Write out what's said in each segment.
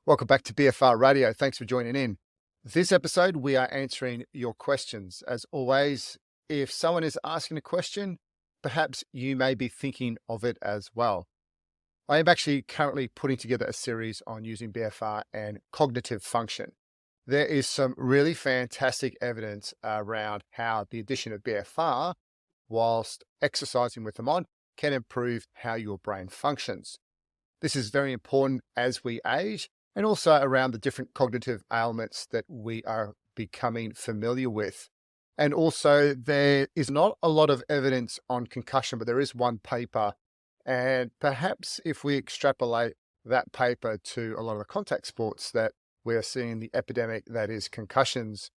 Welcome back to BFR Radio. Thanks for joining in. This episode, we are answering your questions. As always, if someone is asking a question, perhaps you may be thinking of it as well. I am actually currently putting together a series on using BFR and cognitive function. There is some really fantastic evidence around how the addition of BFR, whilst exercising with them on, can improve how your brain functions. This is very important as we age, and also around the different cognitive ailments that we are becoming familiar with. And also, there is not a lot of evidence on concussion, but there is one paper. And perhaps if we extrapolate that paper to a lot of the contact sports that we're seeing the epidemic that is concussions,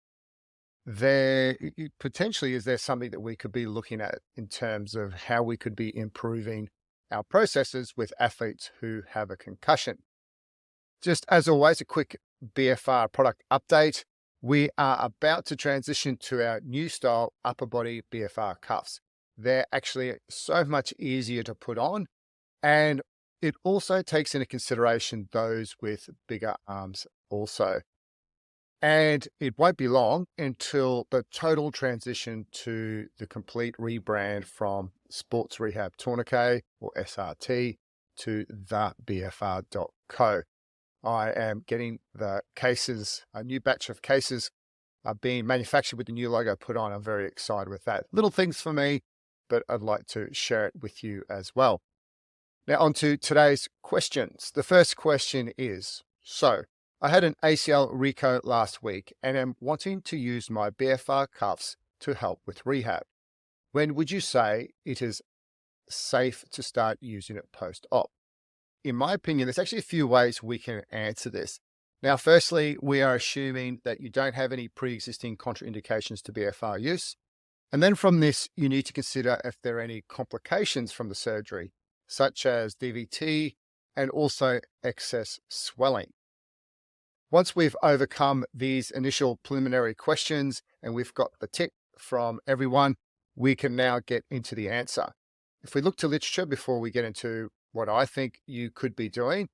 there potentially is there something that we could be looking at in terms of how we could be improving our processes with athletes who have a concussion. Just as always, a quick BFR product update. We are about to transition to our new style upper body BFR cuffs. They're actually so much easier to put on, and it also takes into consideration those with bigger arms also. And it won't be long until the total transition to the complete rebrand from Sports Rehab Tourniquet or SRT to the BFR.co. I am getting the cases, a new batch of cases are being manufactured with the new logo put on. I'm very excited with that. Little things for me, but I'd like to share it with you as well. Now on to today's questions. The first question is, I had an ACL reco last week and am wanting to use my BFR cuffs to help with rehab. When would you say it is safe to start using it post-op? In my opinion, there's actually a few ways we can answer this. Now, firstly, we are assuming that you don't have any pre-existing contraindications to BFR use. And then from this, you need to consider if there are any complications from the surgery, such as DVT and also excess swelling. Once we've overcome these initial preliminary questions and we've got the tick from everyone, we can now get into the answer. If we look to literature before we get into what I think you could be doing,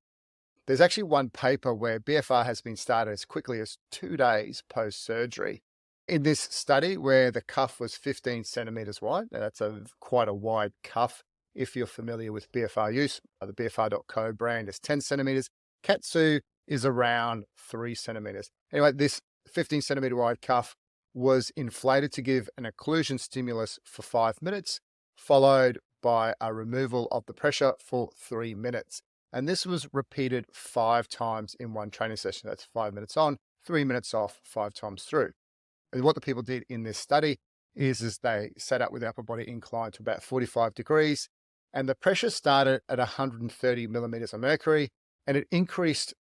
there's actually one paper where BFR has been started as quickly as 2 days post-surgery. In this study where the cuff was 15 centimeters wide, now that's quite a wide cuff if you're familiar with BFR use. The BFR.co brand is 10 centimeters. Katsu is around 3 centimeters. Anyway, this 15 centimeter wide cuff was inflated to give an occlusion stimulus for 5 minutes, followed by a removal of the pressure for 3 minutes. And this was repeated 5 times in one training session. That's 5 minutes on, 3 minutes off, 5 times through. And what the people did in this study is they sat up with the upper body inclined to about 45 degrees, and the pressure started at 130 millimeters of mercury, and it increased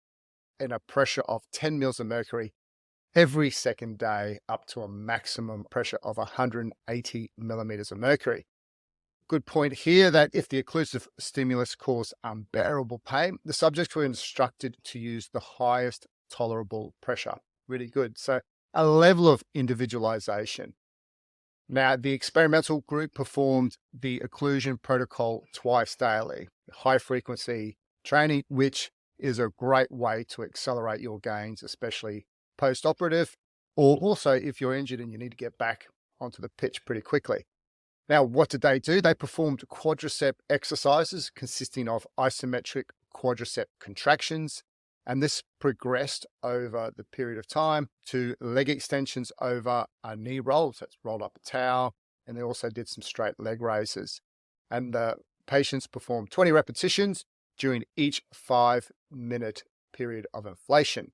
in a pressure of 10 mils of mercury every second day up to a maximum pressure of 180 millimeters of mercury. Good point here that if the occlusive stimulus caused unbearable pain, the subjects were instructed to use the highest tolerable pressure. Really good. So a level of individualization. Now, the experimental group performed the occlusion protocol twice daily, high frequency training, which is a great way to accelerate your gains, especially post-operative, or also if you're injured and you need to get back onto the pitch pretty quickly. Now, what did they do? They performed quadricep exercises consisting of isometric quadricep contractions, and this progressed over the period of time to leg extensions over a knee roll. So it's rolled up a towel, and they also did some straight leg raises. And the patients performed 20 repetitions during each 5-minute period of inflation.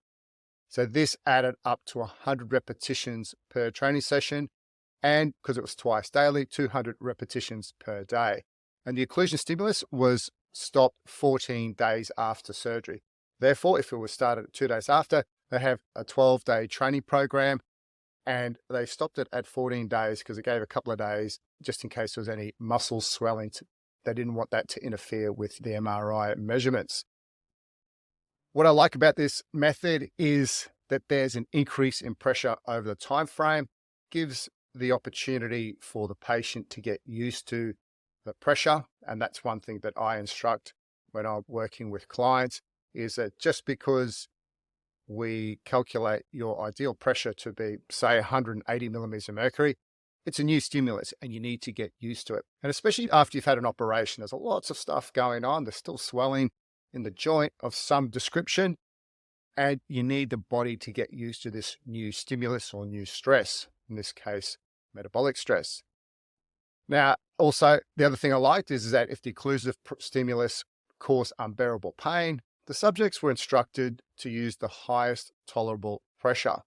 So this added up to 100 repetitions per training session, and because it was twice daily, 200 repetitions per day. And the occlusion stimulus was stopped 14 days after surgery. Therefore, if it was started 2 days after, they have a 12-day training program, and they stopped it at 14 days because it gave a couple of days just in case there was any muscle swelling. They didn't want that to interfere with the MRI measurements. What I like about this method is that there's an increase in pressure over the time frame, gives the opportunity for the patient to get used to the pressure. And that's one thing that I instruct when I'm working with clients, is that just because we calculate your ideal pressure to be, say, 180 millimeters of mercury. It's a new stimulus and you need to get used to it. And especially after you've had an operation, there's lots of stuff going on. There's still swelling in the joint of some description, and you need the body to get used to this new stimulus or new stress, in this case, metabolic stress. Now, also, the other thing I liked is that if the occlusive stimulus caused unbearable pain, the subjects were instructed to use the highest tolerable pressure.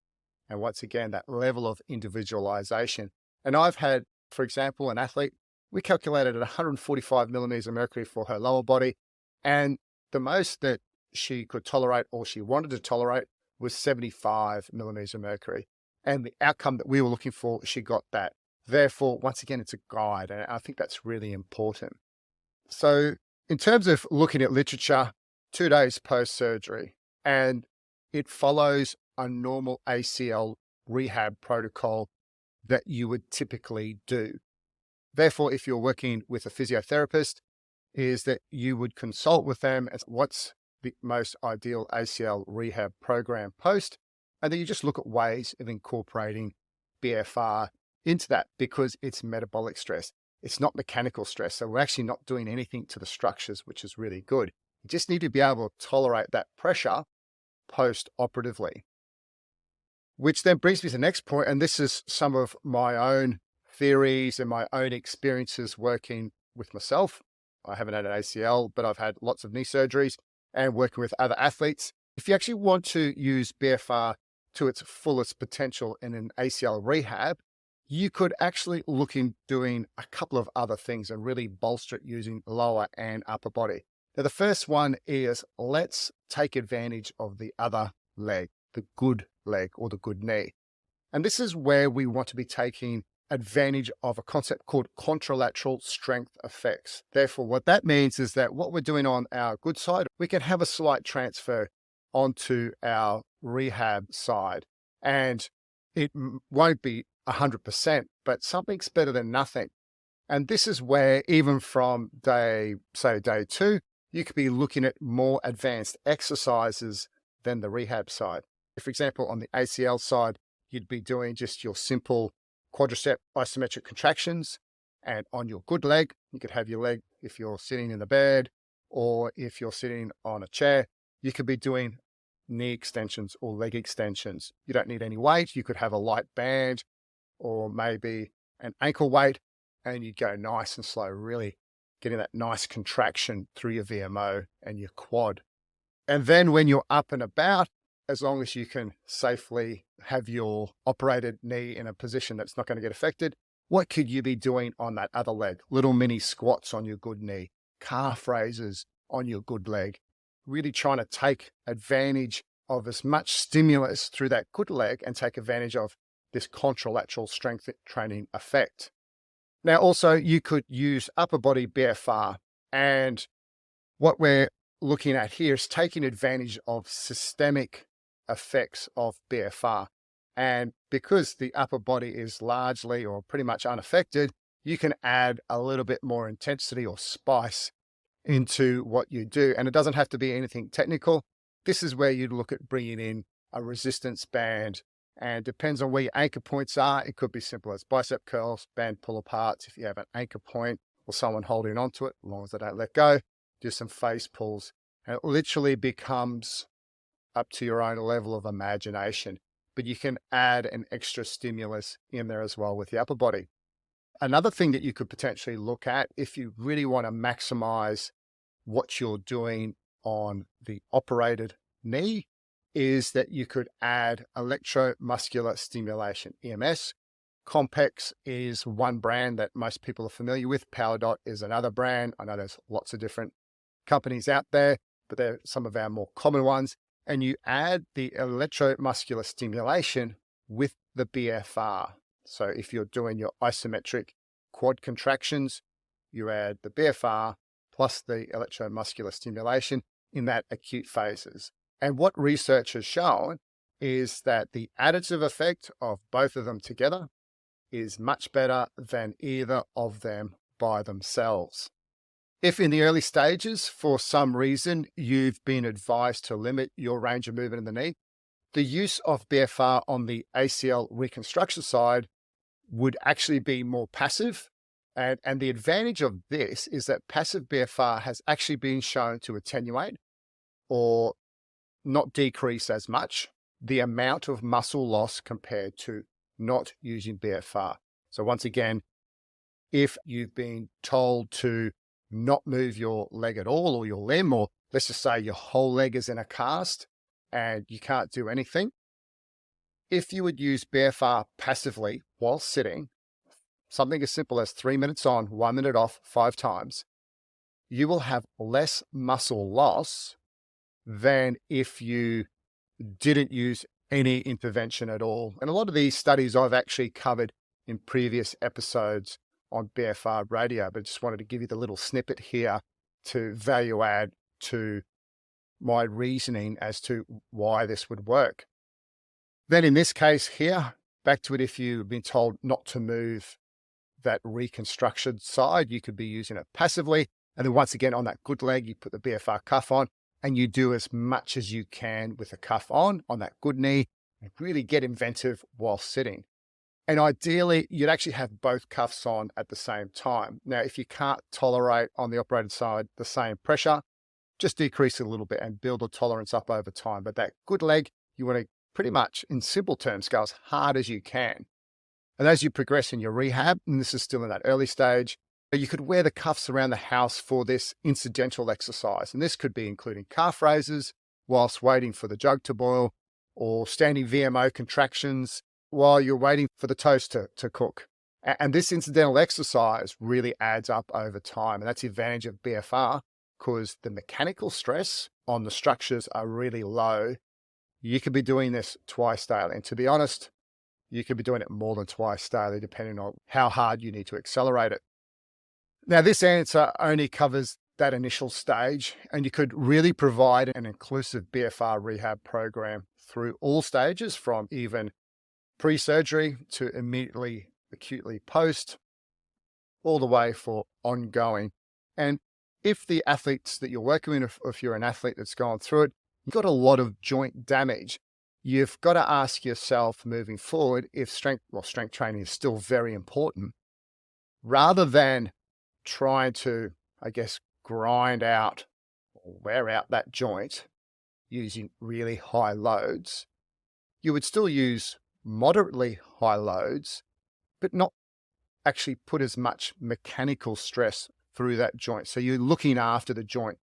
And once again, that level of individualization. And I've had, for example, an athlete, we calculated at 145 millimeters of mercury for her lower body. And the most that she could tolerate or she wanted to tolerate was 75 millimeters of mercury. And the outcome that we were looking for, she got that. Therefore, once again, it's a guide. And I think that's really important. So in terms of looking at literature, 2 days post-surgery, and it follows a normal ACL rehab protocol that you would typically do. Therefore, if you're working with a physiotherapist, is that you would consult with them as what's the most ideal ACL rehab program post, and then you just look at ways of incorporating BFR into that, because it's metabolic stress. It's not mechanical stress. So we're actually not doing anything to the structures, which is really good. You just need to be able to tolerate that pressure post-operatively. Which then brings me to the next point, and this is some of my own theories and my own experiences working with myself. I haven't had an ACL, but I've had lots of knee surgeries and working with other athletes. If you actually want to use BFR to its fullest potential in an ACL rehab, you could actually look in doing a couple of other things and really bolster it using lower and upper body. Now, the first one is let's take advantage of the other leg, the good leg or the good knee. And this is where we want to be taking advantage of a concept called contralateral strength effects. Therefore, what that means is that what we're doing on our good side, we can have a slight transfer onto our rehab side. And it won't be 100%, but something's better than nothing. And this is where even from day 2, you could be looking at more advanced exercises than the rehab side. For example, on the ACL side, you'd be doing just your simple quadricep isometric contractions. And on your good leg, you could have your leg, if you're sitting in the bed or if you're sitting on a chair, you could be doing knee extensions or leg extensions. You don't need any weight. You could have a light band or maybe an ankle weight, and you go nice and slow, really getting that nice contraction through your VMO and your quad. And then when you're up and about, as long as you can safely have your operated knee in a position that's not going to get affected, what could you be doing on that other leg? Little mini squats on your good knee, calf raises on your good leg, really trying to take advantage of as much stimulus through that good leg and take advantage of this contralateral strength training effect. Now, also, you could use upper body BFR. And what we're looking at here is taking advantage of systemic effects of BFR. And because the upper body is largely or pretty much unaffected, you can add a little bit more intensity or spice into what you do. And it doesn't have to be anything technical. This is where you'd look at bringing in a resistance band, and depends on where your anchor points are. It could be simple as bicep curls, band pull aparts. If you have an anchor point or someone holding onto it, as long as they don't let go, do some face pulls. And it literally becomes up to your own level of imagination. But you can add an extra stimulus in there as well with the upper body. Another thing that you could potentially look at if you really want to maximize what you're doing on the operated knee is that you could add electromuscular stimulation, EMS. Compex is one brand that most people are familiar with. PowerDot is another brand. I know there's lots of different companies out there, but they're some of our more common ones. And you add the electromuscular stimulation with the BFR. So if you're doing your isometric quad contractions, you add the BFR plus the electromuscular stimulation in that acute phases. And what research has shown is that the additive effect of both of them together is much better than either of them by themselves. If in the early stages, for some reason, you've been advised to limit your range of movement in the knee, The use of BFR on the ACL reconstruction side would actually be more passive. And the advantage of this is that passive BFR has actually been shown to attenuate or not decrease as much the amount of muscle loss compared to not using BFR. So once again, if you've been told to not move your leg at all or your limb, or let's just say your whole leg is in a cast and you can't do anything, if you would use BFR passively while sitting, something as simple as 3 minutes on, 1 minute off, 5 times, you will have less muscle loss than if you didn't use any intervention at all. And a lot of these studies I've actually covered in previous episodes on BFR radio, but just wanted to give you the little snippet here to value add to my reasoning as to why this would work. Then in this case here, back to it, if you've been told not to move that reconstruction side, you could be using it passively. And then once again, on that good leg, you put the BFR cuff on and you do as much as you can with the cuff on that good knee and really get inventive while sitting. And ideally, you'd actually have both cuffs on at the same time. Now, if you can't tolerate on the operated side the same pressure, just decrease it a little bit and build a tolerance up over time. But that good leg, you want to pretty much, in simple terms, go as hard as you can. And as you progress in your rehab, and this is still in that early stage, you could wear the cuffs around the house for this incidental exercise. And this could be including calf raises whilst waiting for the jug to boil, or standing VMO contractions while you're waiting for the toast to cook. And this incidental exercise really adds up over time. And that's the advantage of BFR, because the mechanical stress on the structures are really low. You could be doing this twice daily. And to be honest, you could be doing it more than twice daily, depending on how hard you need to accelerate it. Now, this answer only covers that initial stage, and you could really provide an inclusive BFR rehab program through all stages, from even pre-surgery to immediately acutely post, all the way for ongoing. And if the athletes that you're working with, if you're an athlete that's gone through it, you've got a lot of joint damage, you've got to ask yourself moving forward if strength training is still very important, rather than trying to, I guess, grind out or wear out that joint using really high loads. You would still use moderately high loads, but not actually put as much mechanical stress through that joint. So you're looking after the joint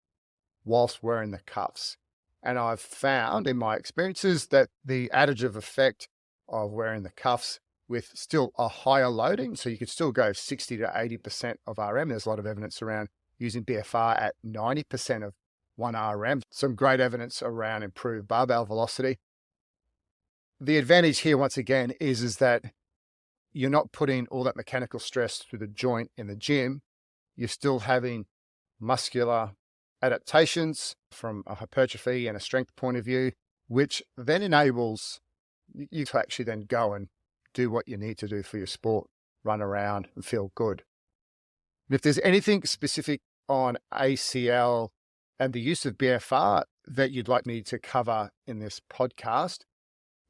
whilst wearing the cuffs. And I've found in my experiences that the additive effect of wearing the cuffs with still a higher loading, so you could still go 60 to 80% of RM. There's a lot of evidence around using BFR at 90% of 1 RM. Some great evidence around improved barbell velocity. The advantage here, once again, is that you're not putting all that mechanical stress through the joint in the gym. You're still having muscular adaptations from a hypertrophy and a strength point of view, which then enables you to actually then go and do what you need to do for your sport, run around and feel good. And if there's anything specific on ACL and the use of BFR that you'd like me to cover in this podcast,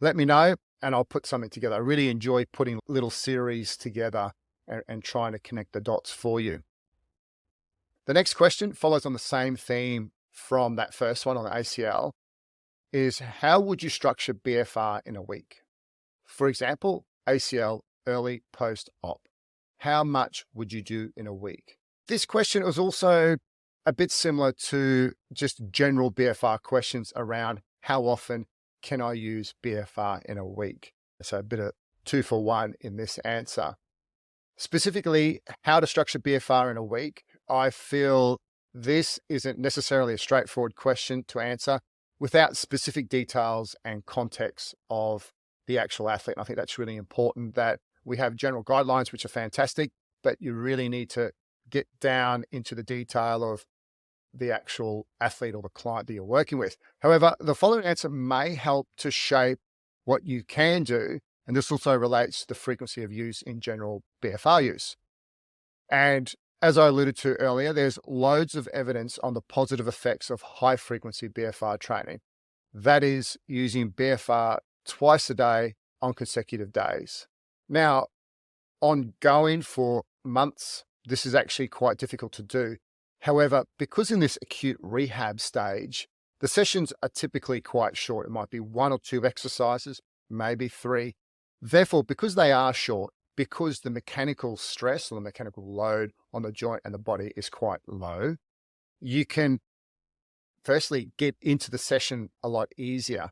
let me know and I'll put something together. I really enjoy putting little series together and trying to connect the dots for you. The next question follows on the same theme from that first one on the ACL, is how would you structure BFR in a week? For example, ACL early post-op. How much would you do in a week? This question was also a bit similar to just general BFR questions around how often can I use BFR in a week? So a bit of 2 for 1 in this answer. Specifically, how to structure BFR in a week, I feel this isn't necessarily a straightforward question to answer without specific details and context of the actual athlete. And I think that's really important, that we have general guidelines, which are fantastic, but you really need to get down into the detail of the actual athlete or the client that you're working with. However, the following answer may help to shape what you can do. And this also relates to the frequency of use in general BFR use. And as I alluded to earlier, there's loads of evidence on the positive effects of high frequency BFR training. That is using BFR twice a day on consecutive days. Now, ongoing for months, this is actually quite difficult to do. However, because in this acute rehab stage, the sessions are typically quite short. It might be 1 or 2 exercises, maybe 3. Therefore, because they are short, because the mechanical stress or the mechanical load on the joint and the body is quite low, you can firstly get into the session a lot easier.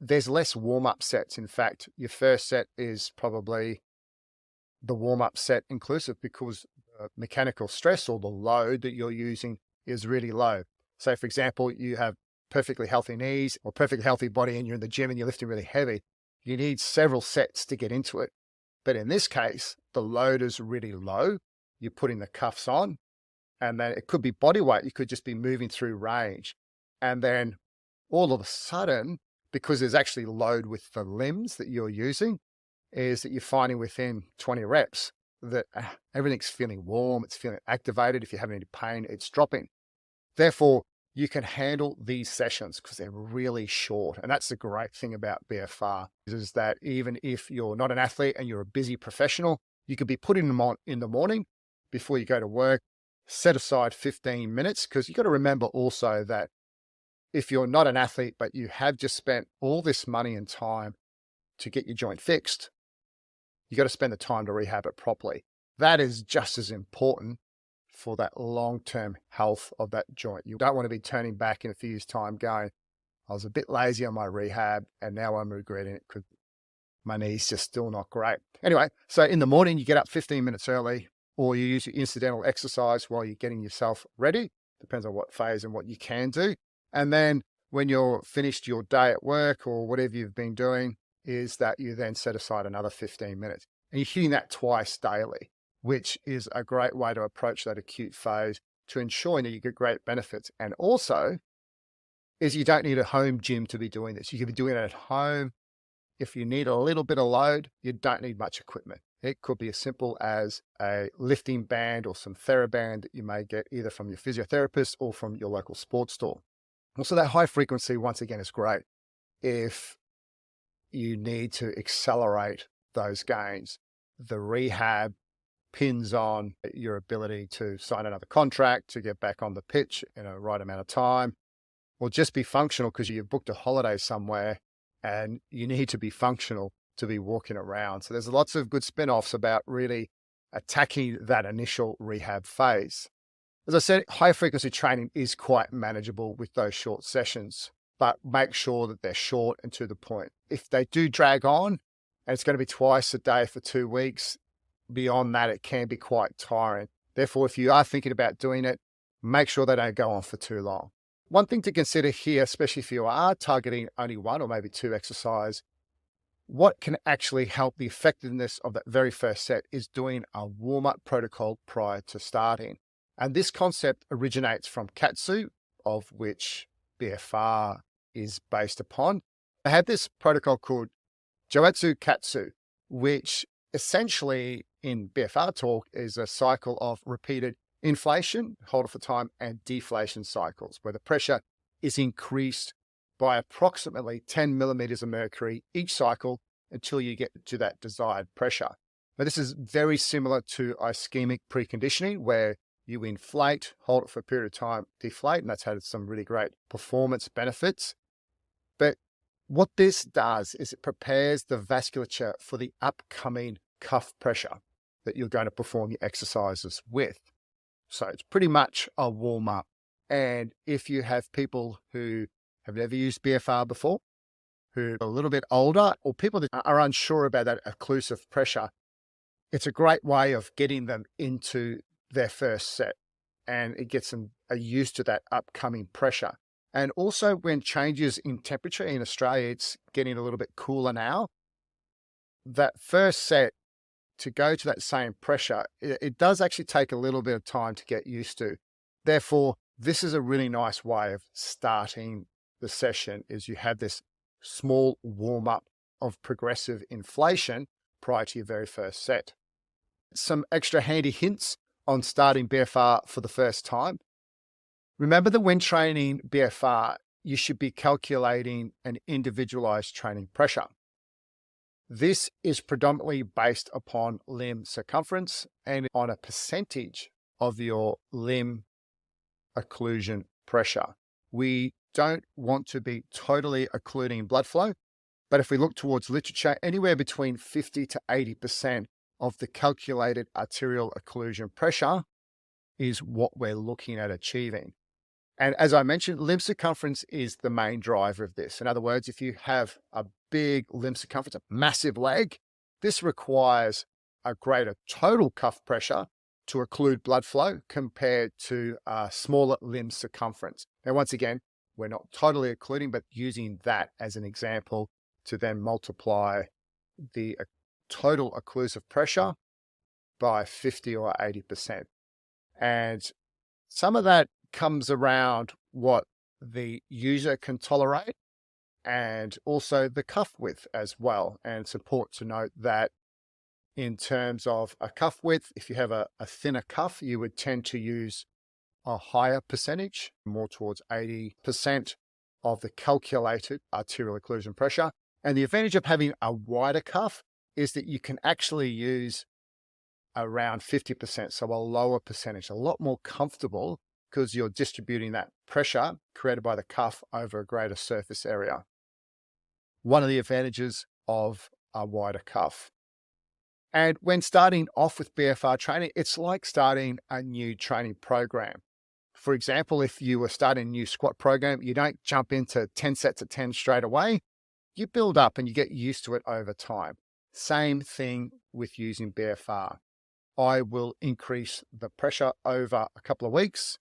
There's less warm-up sets. In fact, your first set is probably the warm-up set inclusive because the mechanical stress or the load that you're using is really low. So for example, you have perfectly healthy knees or perfectly healthy body and you're in the gym and you're lifting really heavy. You need several sets to get into it. But in this case, the load is really low. You're putting the cuffs on and then it could be body weight. You could just be moving through range. And then all of a sudden, because there's actually load with the limbs that you're using, is that you're finding within 20 reps that everything's feeling warm, it's feeling activated. If you're having any pain, it's dropping. Therefore, you can handle these sessions because they're really short. And that's the great thing about BFR is that even if you're not an athlete and you're a busy professional, you could be putting them on in the morning before you go to work, set aside 15 minutes because you've got to remember also that if you're not an athlete, but you have just spent all this money and time to get your joint fixed, you got to spend the time to rehab it properly. That is just as important for that long-term health of that joint. You don't want to be turning back in a few years' time going, I was a bit lazy on my rehab and now I'm regretting it because my knee's just still not great. Anyway, so in the morning, you get up 15 minutes early or you use your incidental exercise while you're getting yourself ready. Depends on what phase and what you can do. And then when you're finished your day at work or whatever you've been doing, is that you then set aside another 15 minutes. And you're hitting that twice daily, which is a great way to approach that acute phase to ensuring that you get great benefits. And also is you don't need a home gym to be doing this. You can be doing it at home. If you need a little bit of load, you don't need much equipment. It could be as simple as a lifting band or some TheraBand that you may get either from your physiotherapist or from your local sports store. Also, that high frequency, once again, is great if you need to accelerate those gains. The rehab pins on your ability to sign another contract, to get back on the pitch in a right amount of time, or just be functional because you've booked a holiday somewhere and you need to be functional to be walking around. So there's lots of good spin-offs about really attacking that initial rehab phase. As I said, high frequency training is quite manageable with those short sessions, but make sure that they're short and to the point. If they do drag on and it's going to be twice a day for 2 weeks, beyond that, it can be quite tiring. Therefore, if you are thinking about doing it, make sure they don't go on for too long. One thing to consider here, especially if you are targeting only 1 or maybe 2 exercise, what can actually help the effectiveness of that very first set is doing a warm-up protocol prior to starting. And this concept originates from Katsu, of which BFR is based upon. I have this protocol called Joetsu Katsu, which essentially in BFR talk is a cycle of repeated inflation, hold it for time, and deflation cycles, where the pressure is increased by approximately 10 millimeters of mercury each cycle until you get to that desired pressure. Now, this is very similar to ischemic preconditioning, where you inflate, hold it for a period of time, deflate, and that's had some really great performance benefits. But what this does is it prepares the vasculature for the upcoming cuff pressure that you're going to perform your exercises with. So it's pretty much a warm-up. And if you have people who have never used BFR before, who are a little bit older, or people that are unsure about that occlusive pressure, it's a great way of getting them into their first set, and it gets them used to that upcoming pressure. And also when changes in temperature in Australia, it's getting a little bit cooler now. That first set to go to that same pressure, it does actually take a little bit of time to get used to. Therefore, this is a really nice way of starting the session, is you have this small warm-up of progressive inflation prior to your very first set. Some extra handy hints on starting BFR for the first time. Remember that when training BFR, you should be calculating an individualized training pressure. This is predominantly based upon limb circumference and on a percentage of your limb occlusion pressure. We don't want to be totally occluding blood flow, but if we look towards literature, anywhere between 50 to 80% of the calculated arterial occlusion pressure is what we're looking at achieving. And as I mentioned, limb circumference is the main driver of this. In other words, if you have a big limb circumference, a massive leg, this requires a greater total cuff pressure to occlude blood flow compared to a smaller limb circumference. Now, once again, we're not totally occluding, but using that as an example to then multiply the total occlusive pressure by 50 or 80%. And some of that comes around what the user can tolerate and also the cuff width as well. And it's important to note that in terms of a cuff width, if you have a thinner cuff, you would tend to use a higher percentage, more towards 80% of the calculated arterial occlusion pressure. And the advantage of having a wider cuff is that you can actually use around 50%, so a lower percentage, a lot more comfortable because you're distributing that pressure created by the cuff over a greater surface area. One of the advantages of a wider cuff. And when starting off with BFR training, it's like starting a new training program. For example, if you were starting a new squat program, you don't jump into 10 sets of 10 straight away. You build up and you get used to it over time. Same thing with using BFR. I will increase the pressure over a couple of weeks.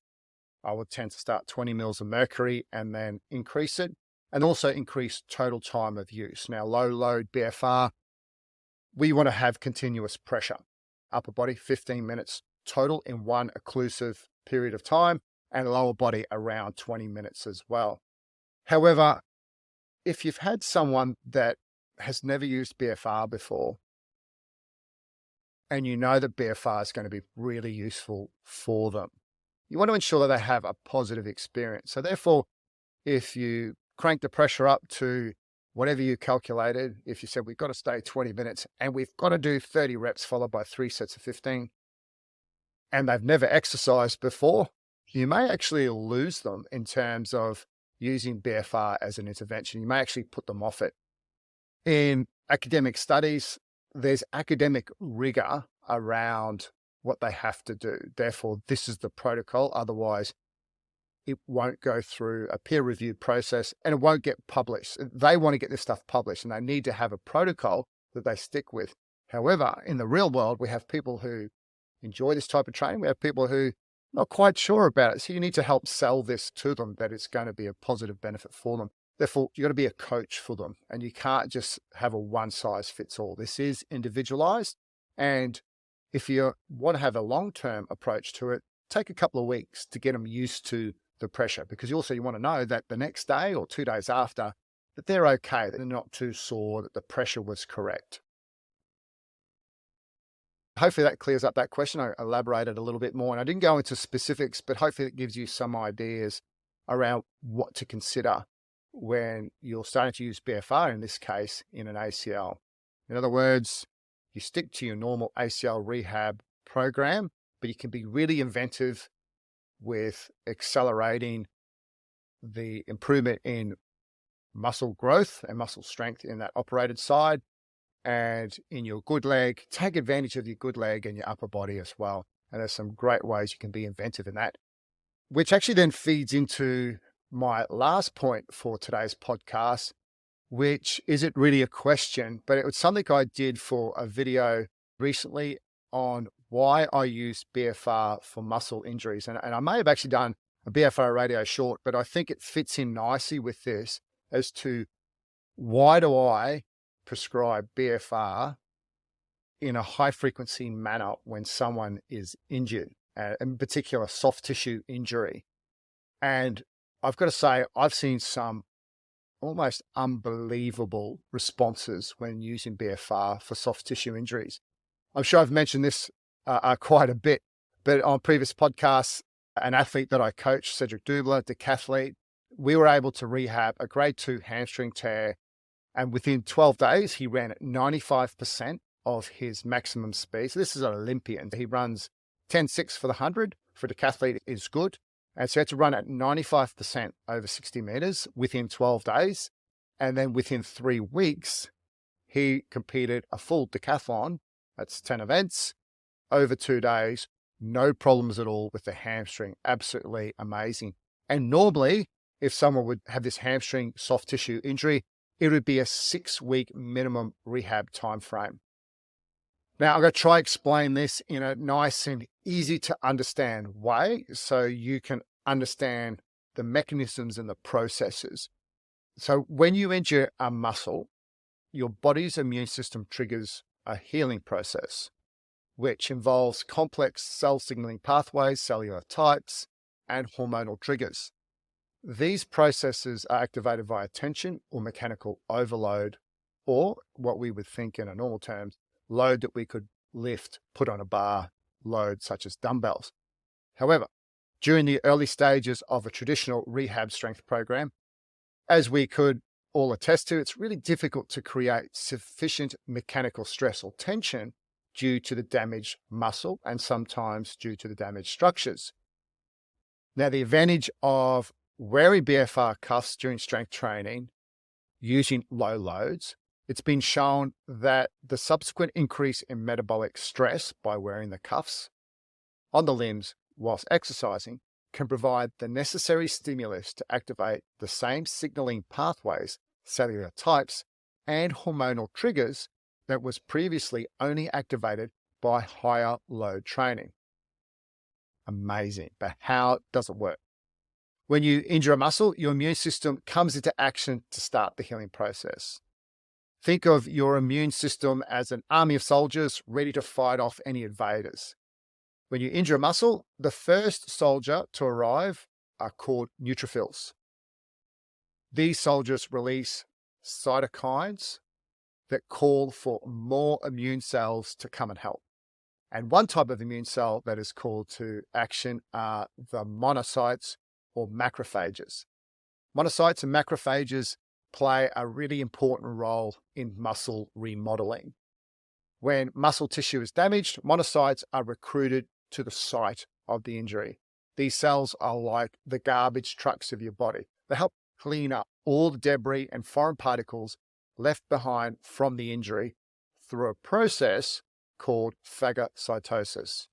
I would tend to start 20 mils of mercury and then increase it, and also increase total time of use. Now, low load BFR, we want to have continuous pressure. Upper body, 15 minutes total in one occlusive period of time, and lower body around 20 minutes as well. However, if you've had someone that has never used BFR before, and you know that BFR is going to be really useful for them, you want to ensure that they have a positive experience. So therefore, if you crank the pressure up to whatever you calculated, if you said we've got to stay 20 minutes and we've got to do 30 reps followed by 3 sets of 15, and they've never exercised before, you may actually lose them in terms of using BFR as an intervention. You may actually put them off it. In academic studies, there's academic rigor around what they have to do. Therefore, this is the protocol. Otherwise, it won't go through a peer review process and it won't get published. They want to get this stuff published and they need to have a protocol that they stick with. However, in the real world, we have people who enjoy this type of training. We have people who are not quite sure about it. So you need to help sell this to them that it's going to be a positive benefit for them. Therefore, you've got to be a coach for them and you can't just have a one size fits all. This is individualized. And if you want to have a long-term approach to it, take a couple of weeks to get them used to the pressure, because you want to know that the next day or 2 days after that they're okay, that they're not too sore, that the pressure was correct. Hopefully that clears up that question. I elaborated a little bit more and I didn't go into specifics, but hopefully it gives you some ideas around what to consider when you're starting to use BFR, in this case, in an ACL. In other words, you stick to your normal ACL rehab program, but you can be really inventive with accelerating the improvement in muscle growth and muscle strength in that operated side. And in your good leg, take advantage of your good leg and your upper body as well. And there's some great ways you can be inventive in that, which actually then feeds into my last point for today's podcast, which isn't really a question, but it was something I did for a video recently on why I use BFR for muscle injuries. And I may have actually done a BFR radio short, but I think it fits in nicely with this as to why do I prescribe BFR in a high frequency manner when someone is injured, in particular soft tissue injury. And I've got to say, I've seen some almost unbelievable responses when using BFR for soft tissue injuries. I'm sure I've mentioned this quite a bit, but on previous podcasts, an athlete that I coach, Cedric Dubler, decathlete, we were able to rehab a grade 2 hamstring tear. And within 12 days, he ran at 95% of his maximum speed. So this is an Olympian. He runs 10.6 for the 100. For a decathlete is good. And so he had to run at 95% over 60 meters within 12 days. And then within 3 weeks, he competed a full decathlon. That's 10 events over 2 days. No problems at all with the hamstring. Absolutely amazing. And normally, if someone would have this hamstring soft tissue injury, it would be a 6-week minimum rehab time frame. Now, I'm going to try explain this in a nice and easy to understand way so you can understand the mechanisms and the processes. So when you injure a muscle, your body's immune system triggers a healing process, which involves complex cell signaling pathways, cellular types, and hormonal triggers. These processes are activated via tension or mechanical overload, or what we would think in a normal terms, load that we could lift, put on a bar, load such as dumbbells. However, during the early stages of a traditional rehab strength program, as we could all attest to, it's really difficult to create sufficient mechanical stress or tension due to the damaged muscle and sometimes due to the damaged structures. Now, the advantage of wearing BFR cuffs during strength training using low loads, it's been shown that the subsequent increase in metabolic stress by wearing the cuffs on the limbs whilst exercising can provide the necessary stimulus to activate the same signaling pathways, cellular types, and hormonal triggers that was previously only activated by higher load training. Amazing, but how does it work? When you injure a muscle, your immune system comes into action to start the healing process. Think of your immune system as an army of soldiers ready to fight off any invaders. When you injure a muscle, the first soldier to arrive are called neutrophils. These soldiers release cytokines that call for more immune cells to come and help. And one type of immune cell that is called to action are the monocytes or macrophages. Monocytes and macrophages play a really important role in muscle remodeling. When muscle tissue is damaged, monocytes are recruited to the site of the injury. These cells are like the garbage trucks of your body. They help clean up all the debris and foreign particles left behind from the injury through a process called phagocytosis.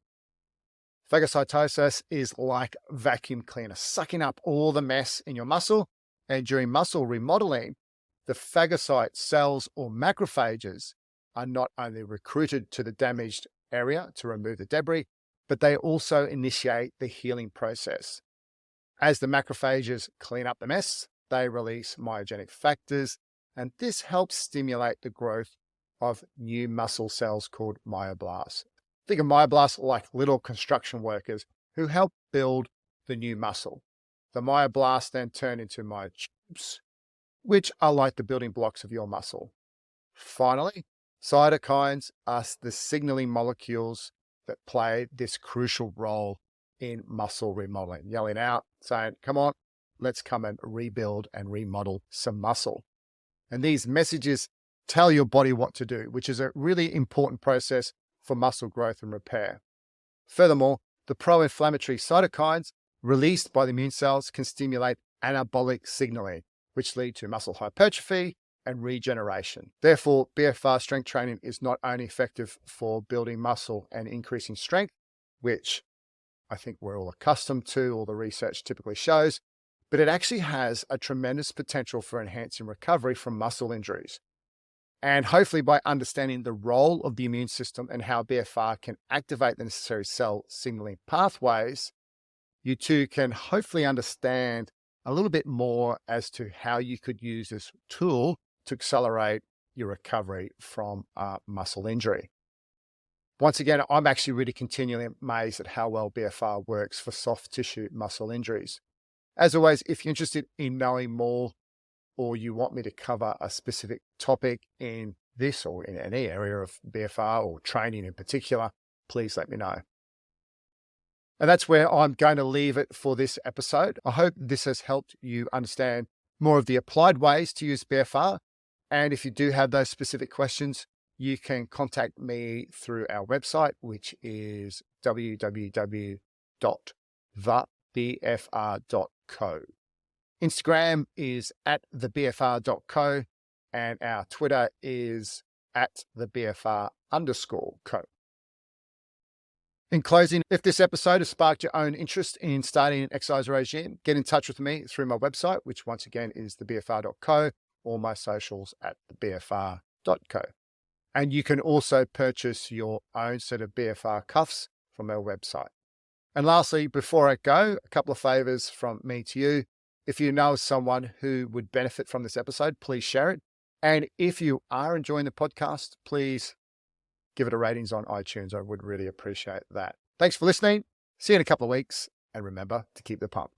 Phagocytosis is like vacuum cleaner, sucking up all the mess in your muscle. And during muscle remodeling, the phagocyte cells or macrophages are not only recruited to the damaged area to remove the debris, but they also initiate the healing process. As the macrophages clean up the mess, they release myogenic factors, and this helps stimulate the growth of new muscle cells called myoblasts. Think of myoblasts like little construction workers who help build the new muscle. The myoblasts then turn into myotubes, which are like the building blocks of your muscle. Finally, cytokines are the signaling molecules that play this crucial role in muscle remodeling, yelling out, saying, come on, let's come and rebuild and remodel some muscle. And these messages tell your body what to do, which is a really important process for muscle growth and repair. Furthermore, the pro-inflammatory cytokines released by the immune cells can stimulate anabolic signaling, which lead to muscle hypertrophy and regeneration. Therefore, BFR strength training is not only effective for building muscle and increasing strength, which I think we're all accustomed to, all the research typically shows, but it actually has a tremendous potential for enhancing recovery from muscle injuries. And hopefully by understanding the role of the immune system and how BFR can activate the necessary cell signaling pathways, you too can hopefully understand a little bit more as to how you could use this tool to accelerate your recovery from a muscle injury. Once again, I'm actually really continually amazed at how well BFR works for soft tissue muscle injuries. As always, if you're interested in knowing more or you want me to cover a specific topic in this or in any area of BFR or training in particular, please let me know. And that's where I'm going to leave it for this episode. I hope this has helped you understand more of the applied ways to use BFR. And if you do have those specific questions, you can contact me through our website, which is www.thebfr.co. Instagram is @thebfr.co, and our Twitter is @thebfr_co. In closing, if this episode has sparked your own interest in starting an exercise regime, get in touch with me through my website, which once again is thebfr.co, or my socials @thebfr.co. And you can also purchase your own set of BFR cuffs from our website. And lastly, before I go, a couple of favors from me to you. If you know someone who would benefit from this episode, please share it. And if you are enjoying the podcast, please give it a ratings on iTunes. I would really appreciate that. Thanks for listening. See you in a couple of weeks. And remember to keep the pump.